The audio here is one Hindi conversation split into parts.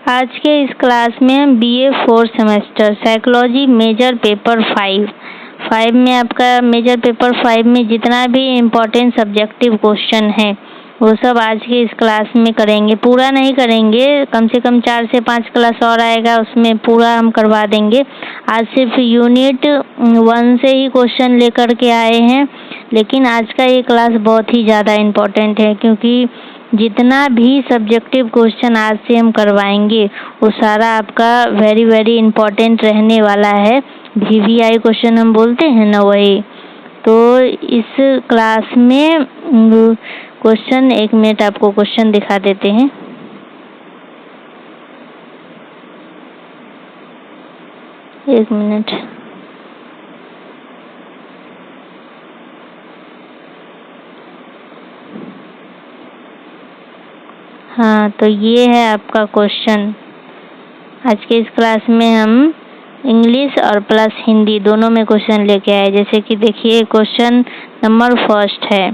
आज के इस क्लास में हम BA 4 semester psychology major paper 5 में आपका मेजर पेपर 5 में जितना भी इम्पोर्टेंट सब्जेक्टिव क्वेश्चन है वो सब आज के इस क्लास में करेंगे। पूरा नहीं करेंगे, कम से कम 4 से 5 क्लास और आएगा, उसमें पूरा हम करवा देंगे। आज सिर्फ यूनिट 1 से ही क्वेश्चन लेकर के आए हैं, लेकिन आज का ये क्लास बहुत ही ज़्यादा इम्पोर्टेंट है क्योंकि जितना भी सब्जेक्टिव क्वेश्चन आज से हम करवाएंगे वो सारा आपका वेरी इम्पोर्टेंट रहने वाला है। VVI क्वेश्चन हम बोलते हैं ना, वही। तो इस क्लास में क्वेश्चन, 1 मिनट आपको क्वेश्चन दिखा देते हैं। एक मिनट। हाँ, तो ये है आपका क्वेश्चन। आज के इस क्लास में हम इंग्लिश और प्लस हिंदी दोनों में क्वेश्चन लेके आए। जैसे कि देखिए, क्वेश्चन नंबर 1 है,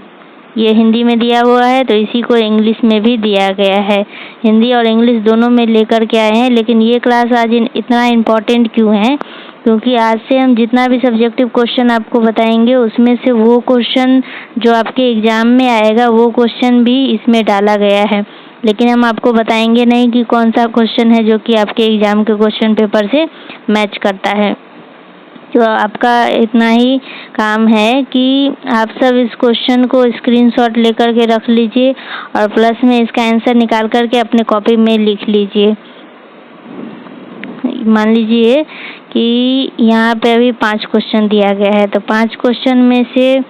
ये हिंदी में दिया हुआ है तो इसी को इंग्लिश में भी दिया गया है। हिंदी और इंग्लिश दोनों में लेकर के आए हैं। लेकिन ये क्लास आज इतना इम्पोर्टेंट क्यों है? क्योंकि आज से हम जितना भी सब्जेक्टिव क्वेश्चन आपको बताएंगे उसमें से वो क्वेश्चन जो आपके एग्जाम में आएगा वो क्वेश्चन भी इसमें डाला गया है। लेकिन हम आपको बताएंगे नहीं कि कौन सा क्वेश्चन है जो कि आपके एग्जाम के क्वेश्चन पेपर से मैच करता है। तो आपका इतना ही काम है कि आप सब इस क्वेश्चन को स्क्रीनशॉट लेकर के रख लीजिए और प्लस में इसका आंसर निकाल करके अपने कॉपी में लिख लीजिए। मान लीजिए कि यहाँ पे अभी 5 क्वेश्चन दिया गया है, तो 5 क्वेश्चन में से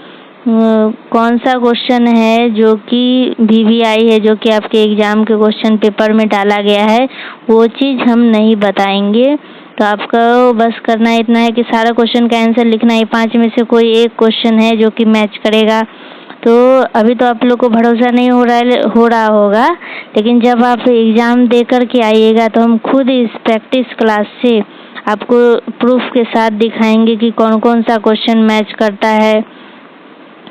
कौन सा क्वेश्चन है जो कि VVI है, जो कि आपके एग्जाम के क्वेश्चन पेपर में डाला गया है, वो चीज़ हम नहीं बताएंगे। तो आपको बस करना इतना है कि सारा क्वेश्चन का आंसर लिखना है। 5 में से कोई एक क्वेश्चन है जो कि मैच करेगा। तो अभी तो आप लोग को भरोसा नहीं हो रहा होगा, लेकिन जब आप एग्ज़ाम दे कर के आइएगा तो हम खुद इस प्रैक्टिस क्लास से आपको प्रूफ के साथ दिखाएंगे कि कौन कौन सा क्वेश्चन मैच करता है,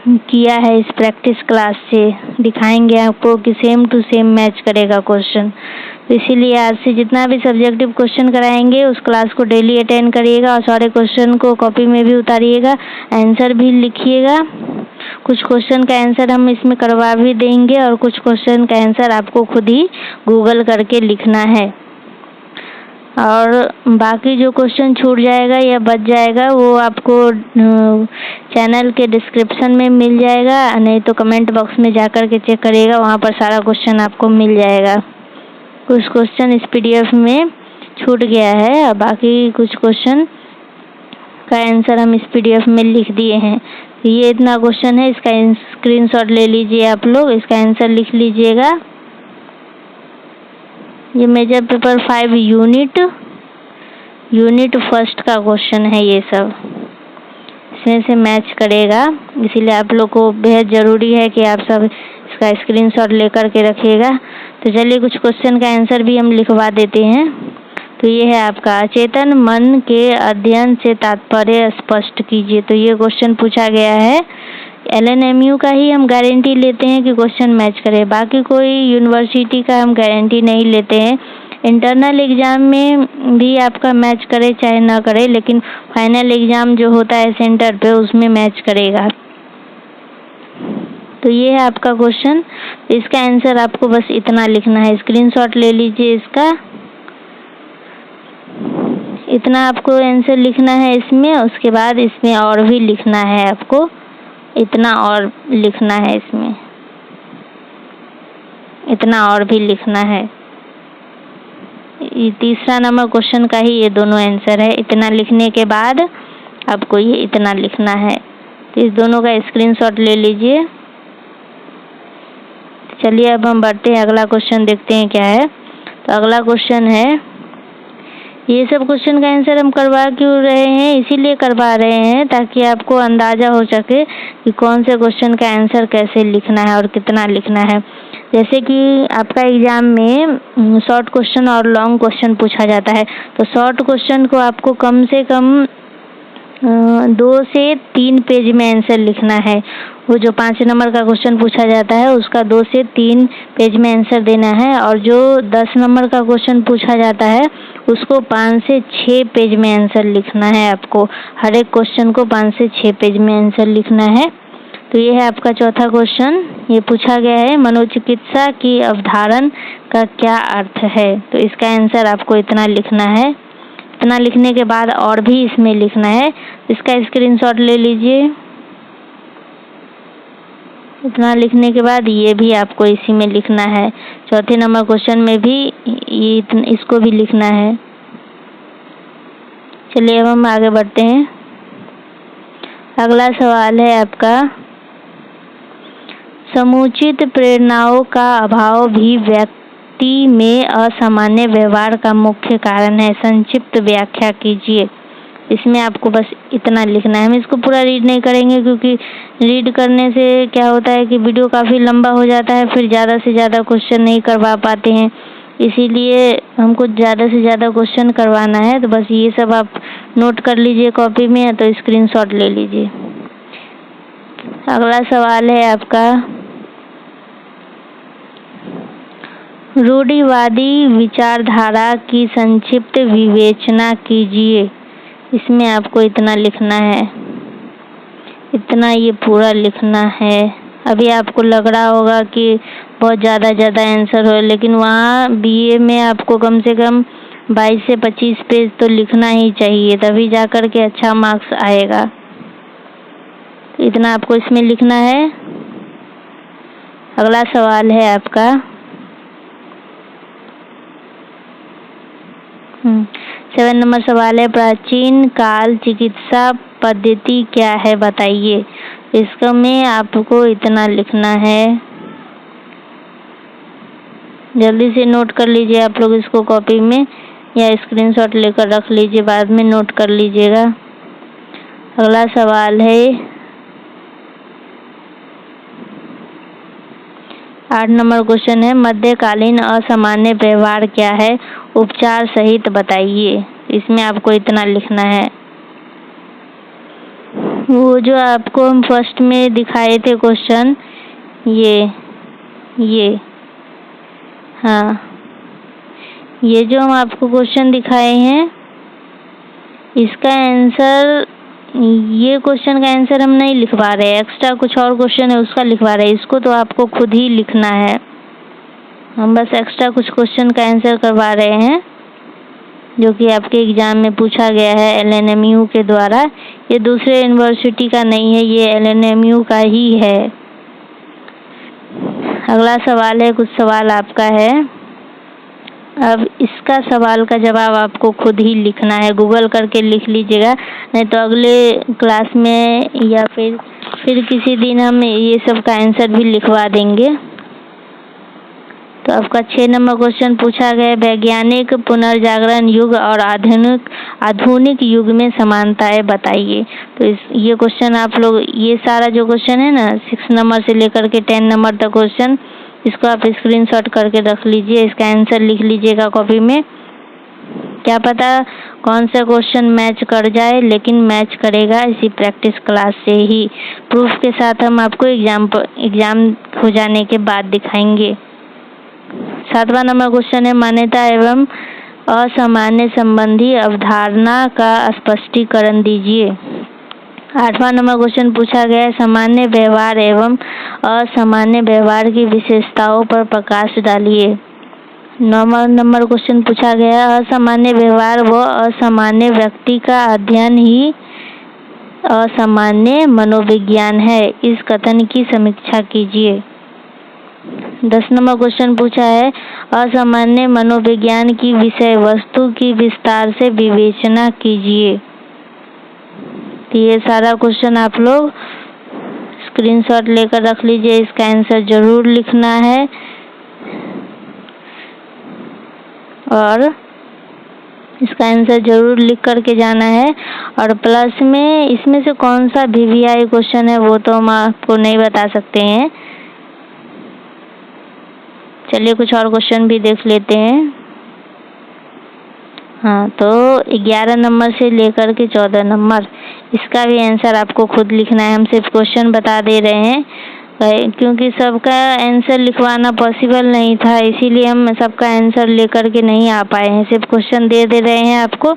किया है। इस प्रैक्टिस क्लास से दिखाएंगे आपको कि सेम टू सेम मैच करेगा क्वेश्चन। तो इसीलिए आज से जितना भी सब्जेक्टिव क्वेश्चन कराएंगे उस क्लास को डेली अटेंड करिएगा और सारे क्वेश्चन को कॉपी में भी उतारिएगा, आंसर भी लिखिएगा। कुछ क्वेश्चन का आंसर हम इसमें करवा भी देंगे और कुछ क्वेश्चन का आंसर आपको खुद ही गूगल करके लिखना है। और बाकी जो क्वेश्चन छूट जाएगा या बच जाएगा वो आपको चैनल के डिस्क्रिप्शन में मिल जाएगा, नहीं तो कमेंट बॉक्स में जाकर के चेक करिएगा, वहाँ पर सारा क्वेश्चन आपको मिल जाएगा। कुछ क्वेश्चन इस PDF में छूट गया है और बाकी कुछ क्वेश्चन का आंसर हम इस PDF में लिख दिए हैं। तो ये इतना क्वेश्चन है, इसका स्क्रीनशॉट ले लीजिए आप लोग, इसका आंसर लिख लीजिएगा। ये मेजर पेपर 5 यूनिट 1 का क्वेश्चन है। ये सब इसमें से मैच करेगा, इसीलिए आप लोग को बेहद ज़रूरी है कि आप सब इसका स्क्रीनशॉट लेकर के रखिएगा। तो चलिए कुछ क्वेश्चन का आंसर भी हम लिखवा देते हैं। तो ये है आपका, चेतन मन के अध्ययन से तात्पर्य स्पष्ट कीजिए। तो ये क्वेश्चन पूछा गया है। LNMU का ही हम गारंटी लेते हैं कि क्वेश्चन मैच करे, बाकी कोई यूनिवर्सिटी का हम गारंटी नहीं लेते हैं। इंटरनल एग्ज़ाम में भी आपका मैच करे चाहे ना करे, लेकिन फाइनल एग्ज़ाम जो होता है सेंटर पे उसमें मैच करेगा। तो ये है आपका क्वेश्चन। इसका आंसर आपको बस इतना लिखना है, स्क्रीनशॉट ले लीजिए इसका। इतना आपको आंसर लिखना है इसमें, उसके बाद इसमें और भी लिखना है आपको, इतना और लिखना है इसमें, इतना और भी लिखना है। ये तीसरा नंबर क्वेश्चन का ही ये दोनों आंसर है। इतना लिखने के बाद आपको ये इतना लिखना है। तो इस दोनों का स्क्रीनशॉट ले लीजिए। चलिए अब हम बढ़ते हैं, अगला क्वेश्चन देखते हैं क्या है। तो अगला क्वेश्चन है, ये सब क्वेश्चन का आंसर हम करवा क्यों रहे हैं? इसीलिए करवा रहे हैं ताकि आपको अंदाज़ा हो सके कि कौन से क्वेश्चन का आंसर कैसे लिखना है और कितना लिखना है। जैसे कि आपका एग्ज़ाम में शॉर्ट क्वेश्चन और लॉन्ग क्वेश्चन पूछा जाता है, तो शॉर्ट क्वेश्चन को आपको कम से कम 2 से 3 पेज में आंसर लिखना है। वो जो 5 नंबर का क्वेश्चन पूछा जाता है उसका 2 से 3 पेज में आंसर देना है, और जो 10 नंबर का क्वेश्चन पूछा जाता है उसको 5 से 6 पेज में आंसर लिखना है। आपको हर एक क्वेश्चन को 5 से 6 पेज में आंसर लिखना है। तो ये है आपका चौथा क्वेश्चन। ये पूछा गया है मनोचिकित्सा की अवधारणा का क्या अर्थ है। तो इसका आंसर आपको इतना लिखना है। इतना लिखने के बाद और भी इसमें लिखना है, इसका स्क्रीनशॉट ले लीजिए। इतना लिखने के बाद ये भी आपको इसी में लिखना है। चौथे नंबर क्वेश्चन में भी इसको भी लिखना है। चलिए अब हम आगे बढ़ते हैं। अगला सवाल है आपका, समुचित प्रेरणाओं का अभाव भी व्यक्ति में असामान्य व्यवहार का मुख्य कारण है। संक्षिप्त व्याख्या कीजिए। इसमें आपको बस इतना लिखना है। हम इसको पूरा रीड नहीं करेंगे क्योंकि रीड करने से क्या होता है कि वीडियो काफ़ी लंबा हो जाता है, फिर ज़्यादा से ज़्यादा क्वेश्चन नहीं करवा पाते हैं। इसीलिए हमको ज़्यादा से ज़्यादा क्वेश्चन करवाना है। तो बस ये सब आप नोट कर लीजिए कॉपी में, तो स्क्रीनशॉट ले लीजिए। अगला सवाल है आपका, रूढ़िवादी विचारधारा की संक्षिप्त विवेचना कीजिए। इसमें आपको इतना लिखना है। इतना ये पूरा लिखना है। अभी आपको लग रहा होगा कि बहुत ज़्यादा आंसर हो, लेकिन वहाँ बीए में आपको कम से कम 22 से 25 पेज तो लिखना ही चाहिए, तभी जा कर के अच्छा मार्क्स आएगा। इतना आपको इसमें लिखना है। अगला सवाल है आपका, 7 नंबर सवाल है, प्राचीन काल चिकित्सा पद्धति क्या है बताइए। इसका में आपको इतना लिखना है। जल्दी से नोट कर लीजिए आप लोग इसको कॉपी में, या स्क्रीनशॉट लेकर रख लीजिए, बाद में नोट कर लीजिएगा। अगला सवाल है 8 नंबर क्वेश्चन है, मध्यकालीन असामान्य व्यवहार क्या है, उपचार सहित बताइए। इसमें आपको इतना लिखना है। वो जो आपको हम फर्स्ट में दिखाए थे क्वेश्चन, ये हाँ, ये जो हम आपको क्वेश्चन दिखाए हैं इसका आंसर, ये क्वेश्चन का आंसर हम नहीं लिखवा रहे हैं, एक्स्ट्रा कुछ और क्वेश्चन है उसका लिखवा रहे हैं। इसको तो आपको खुद ही लिखना है। हम बस एक्स्ट्रा कुछ क्वेश्चन का आंसर करवा रहे हैं जो कि आपके एग्जाम में पूछा गया है LNMU के द्वारा। ये दूसरे यूनिवर्सिटी का नहीं है, ये LNMU का ही है। अगला सवाल है, कुछ सवाल आपका है। अब इसका सवाल का जवाब आपको खुद ही लिखना है, गूगल करके लिख लीजिएगा, नहीं तो अगले क्लास में या फिर किसी दिन हम ये सब का आंसर भी लिखवा देंगे। तो आपका 6 नंबर क्वेश्चन पूछा गया, वैज्ञानिक पुनर्जागरण युग और आधुनिक युग में समानताएं बताइए। तो ये क्वेश्चन आप लोग, ये सारा जो क्वेश्चन है ना 6 नंबर से लेकर के 10 नंबर तक क्वेश्चन, इसको आप स्क्रीनशॉट करके रख लीजिए, इसका आंसर लिख लीजिएगा कॉपी में। क्या पता कौन सा क्वेश्चन मैच कर जाए, लेकिन मैच करेगा इसी प्रैक्टिस क्लास से ही। प्रूफ के साथ हम आपको एग्जाम हो जाने के बाद दिखाएंगे। 7वां नंबर क्वेश्चन है, मान्यता एवं असामान्य संबंधी अवधारणा का स्पष्टीकरण दीजिए। 8वां नंबर क्वेश्चन पूछा गया है, सामान्य व्यवहार एवं असामान्य व्यवहार की विशेषताओं पर प्रकाश डालिए। 9वां नंबर क्वेश्चन पूछा गया है, असामान्य व्यवहार व असामान्य व्यक्ति का अध्ययन ही असामान्य मनोविज्ञान है, इस कथन की समीक्षा कीजिए। 10 नंबर क्वेश्चन पूछा है, असामान्य मनोविज्ञान की विषय वस्तु की विस्तार से विवेचना कीजिए। तो ये सारा क्वेश्चन आप लोग स्क्रीनशॉट लेकर रख लीजिए, इसका आंसर जरूर लिखना है। और इसका आंसर जरूर लिख करके जाना है। और प्लस में इसमें से कौन सा VVI क्वेश्चन है वो तो हम आपको नहीं बता सकते हैं। चलिए कुछ और क्वेश्चन भी देख लेते हैं। हाँ, तो 11 नंबर से लेकर के 14 नंबर, इसका भी आंसर आपको खुद लिखना है। हम सिर्फ क्वेश्चन बता दे रहे हैं क्योंकि सबका आंसर लिखवाना पॉसिबल नहीं था, इसीलिए हम सबका आंसर लेकर के नहीं आ पाए हैं। सिर्फ क्वेश्चन दे रहे हैं आपको,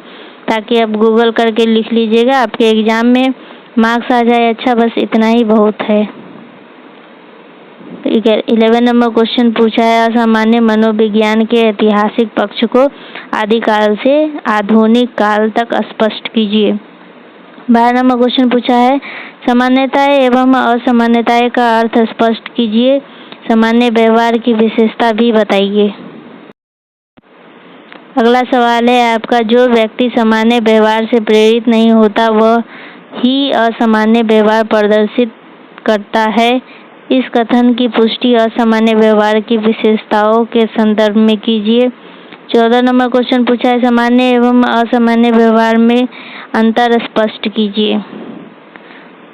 ताकि आप गूगल करके लिख लीजिएगा, आपके एग्जाम में मार्क्स आ जाए। अच्छा, बस इतना ही बहुत है। 11 नंबर क्वेश्चन पूछा है, असामान्य मनोविज्ञान के ऐतिहासिक पक्ष को आदिकाल से आधुनिक काल तक स्पष्ट कीजिए। 12 नंबर क्वेश्चन पूछा है, सामान्यताएं एवं असामान्यताएं का अर्थ स्पष्ट कीजिए, सामान्य व्यवहार की विशेषता भी बताइए। अगला सवाल है आपका, जो व्यक्ति सामान्य व्यवहार से प्रेरित नहीं होता वह ही असामान्य व्यवहार प्रदर्शित करता है। इस कथन की पुष्टि असामान्य व्यवहार की विशेषताओं के संदर्भ में कीजिए। 14 नंबर क्वेश्चन पूछा है, सामान्य एवं असामान्य व्यवहार में अंतर स्पष्ट कीजिए।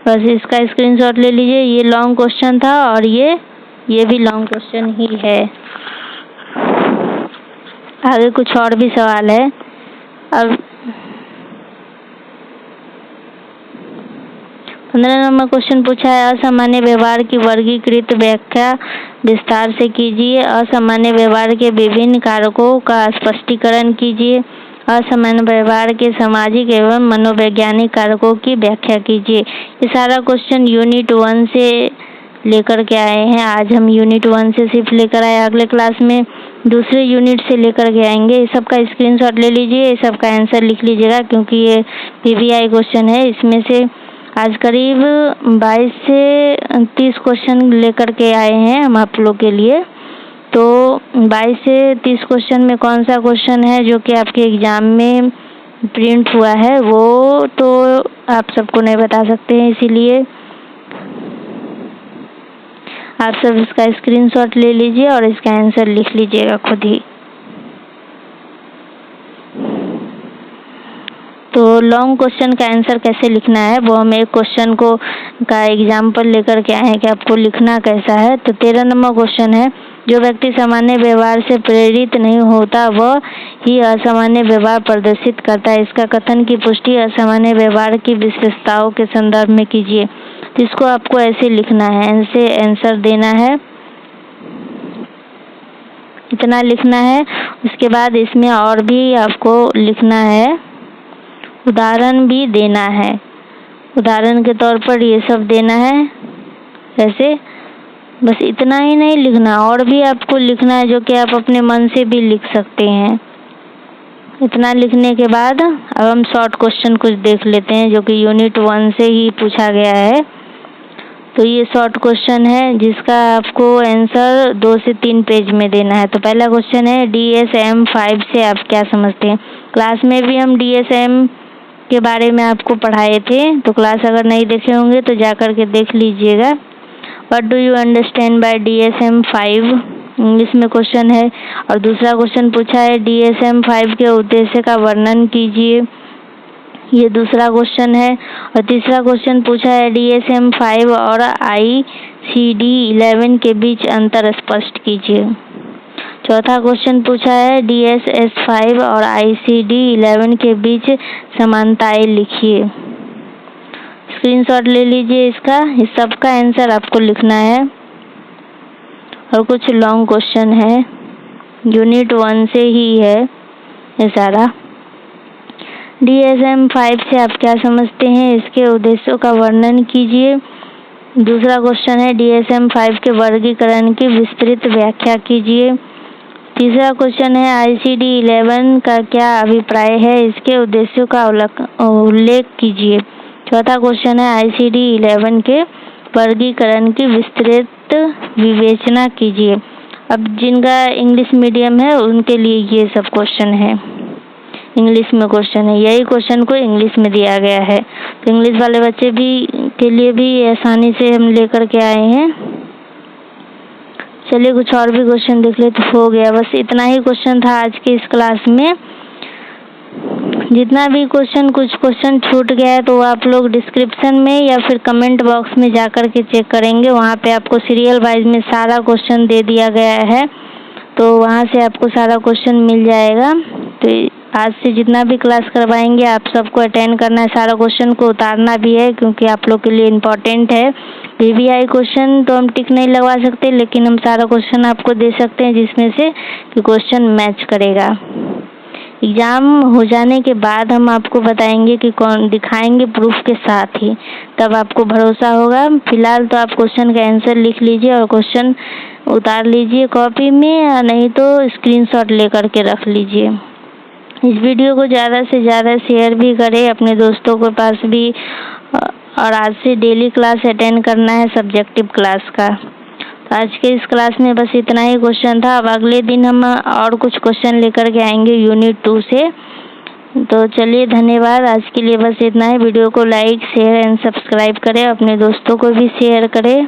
बस इसका स्क्रीनशॉट ले लीजिए। ये लॉन्ग क्वेश्चन था और ये भी लॉन्ग क्वेश्चन ही है। आगे कुछ और भी सवाल है। अब 15 नंबर क्वेश्चन पूछा है, असामान्य व्यवहार की वर्गीकृत व्याख्या विस्तार से कीजिए। असामान्य व्यवहार के विभिन्न कारकों का स्पष्टीकरण कीजिए। असामान्य व्यवहार के सामाजिक एवं मनोवैज्ञानिक कारकों की व्याख्या कीजिए। ये सारा क्वेश्चन यूनिट 1 से लेकर के आए हैं। आज हम यूनिट 1 से सिर्फ लेकर आए, अगले क्लास में दूसरे यूनिट से लेकर के आएंगे। इस सबका स्क्रीनशॉट ले लीजिए, इस सबका आंसर लिख लीजिएगा, क्योंकि ये पीवीआई क्वेश्चन है। इसमें से आज करीब 22 से 30 क्वेश्चन लेकर के आए हैं हम आप लोग के लिए। तो 22 से 30 क्वेश्चन में कौन सा क्वेश्चन है जो कि आपके एग्जाम में प्रिंट हुआ है, वो तो आप सबको नहीं बता सकते हैं, इसीलिए आप सब इसका स्क्रीनशॉट ले लीजिए और इसका आंसर लिख लीजिएगा खुद ही। तो लॉन्ग क्वेश्चन का आंसर कैसे लिखना है वो हम एक क्वेश्चन को का एग्जाम्पल लेकर के आए हैं कि आपको लिखना कैसा है। तो 13 नंबर क्वेश्चन है, जो व्यक्ति सामान्य व्यवहार से प्रेरित नहीं होता वह ही असामान्य व्यवहार प्रदर्शित करता है। इसका कथन की पुष्टि असामान्य व्यवहार की विशेषताओं के संदर्भ में कीजिए। जिसको आपको ऐसे लिखना है, ऐसे आंसर देना है, इतना लिखना है। उसके बाद इसमें और भी आपको लिखना है, उदाहरण भी देना है। उदाहरण के तौर पर ये सब देना है। ऐसे बस इतना ही नहीं लिखना, और भी आपको लिखना है जो कि आप अपने मन से भी लिख सकते हैं। इतना लिखने के बाद अब हम शॉर्ट क्वेश्चन कुछ देख लेते हैं जो कि यूनिट 1 से ही पूछा गया है। तो ये शॉर्ट क्वेश्चन है जिसका आपको आंसर 2 से 3 पेज में देना है। तो पहला क्वेश्चन है, DSM-5 से आप क्या समझते हैं। क्लास में भी हम DSM के बारे में आपको पढ़ाए थे, तो क्लास अगर नहीं देखे होंगे तो जाकर के देख लीजिएगा। What do you understand by DSM-5, English में क्वेश्चन है। और दूसरा क्वेश्चन पूछा है, DSM-5 के उद्देश्य का वर्णन कीजिए, ये दूसरा क्वेश्चन है। और तीसरा क्वेश्चन पूछा है, DSM-5 और ICD-11 के बीच अंतर स्पष्ट कीजिए। चौथा क्वेश्चन पूछा है, DSS-5 और ICD-11 के बीच समानताएं लिखिए। स्क्रीनशॉट ले लीजिए इसका, इस सब का आंसर आपको लिखना है। और कुछ लॉन्ग क्वेश्चन है, यूनिट 1 से ही है ये सारा। DSM-5 से आप क्या समझते हैं, इसके उद्देश्यों का वर्णन कीजिए। दूसरा क्वेश्चन है, DSM-5 के वर्गीकरण की विस्तृत व्याख्या कीजिए। तीसरा क्वेश्चन है, ICD-11 का क्या अभिप्राय है, इसके उद्देश्यों का उल्लेख कीजिए। चौथा क्वेश्चन है, ICD-11 के वर्गीकरण की विस्तृत विवेचना कीजिए। अब जिनका इंग्लिश मीडियम है उनके लिए ये सब क्वेश्चन है, इंग्लिश में क्वेश्चन है। यही क्वेश्चन को इंग्लिश में दिया गया है, तो इंग्लिश वाले बच्चे भी के लिए भी आसानी से हम लेकर के आए हैं। चलिए कुछ और भी क्वेश्चन देख ले तो हो गया। बस इतना ही क्वेश्चन था आज की इस क्लास में। जितना भी क्वेश्चन, कुछ क्वेश्चन छूट गया है तो आप लोग डिस्क्रिप्शन में या फिर कमेंट बॉक्स में जाकर के चेक करेंगे, वहाँ पे आपको सीरियल वाइज में सारा क्वेश्चन दे दिया गया है, तो वहाँ से आपको सारा क्वेश्चन मिल जाएगा। तो आज से जितना भी क्लास करवाएंगे आप सबको अटेंड करना है, सारा क्वेश्चन को उतारना भी है क्योंकि आप लोग के लिए इम्पोर्टेंट है। वीवीआई क्वेश्चन तो हम टिक नहीं लगवा सकते, लेकिन हम सारा क्वेश्चन आपको दे सकते हैं जिसमें से कि क्वेश्चन मैच करेगा। एग्ज़ाम हो जाने के बाद हम आपको बताएंगे कि कौन दिखाएंगे प्रूफ के साथ ही, तब आपको भरोसा होगा। फिलहाल तो आप क्वेश्चन का आंसर लिख लीजिए और क्वेश्चन उतार लीजिए कॉपी में, या नहीं तो स्क्रीनशॉट लेकर के रख लीजिए। इस वीडियो को ज़्यादा से ज़्यादा शेयर भी करें अपने दोस्तों के पास भी। और आज से डेली क्लास अटेंड करना है सब्जेक्टिव क्लास का। तो आज के इस क्लास में बस इतना ही क्वेश्चन था। अब अगले दिन हम और कुछ क्वेश्चन लेकर के आएंगे यूनिट 2 से। तो चलिए, धन्यवाद। आज के लिए बस इतना ही। वीडियो को लाइक, शेयर एंड सब्सक्राइब करें, अपने दोस्तों को भी शेयर करें।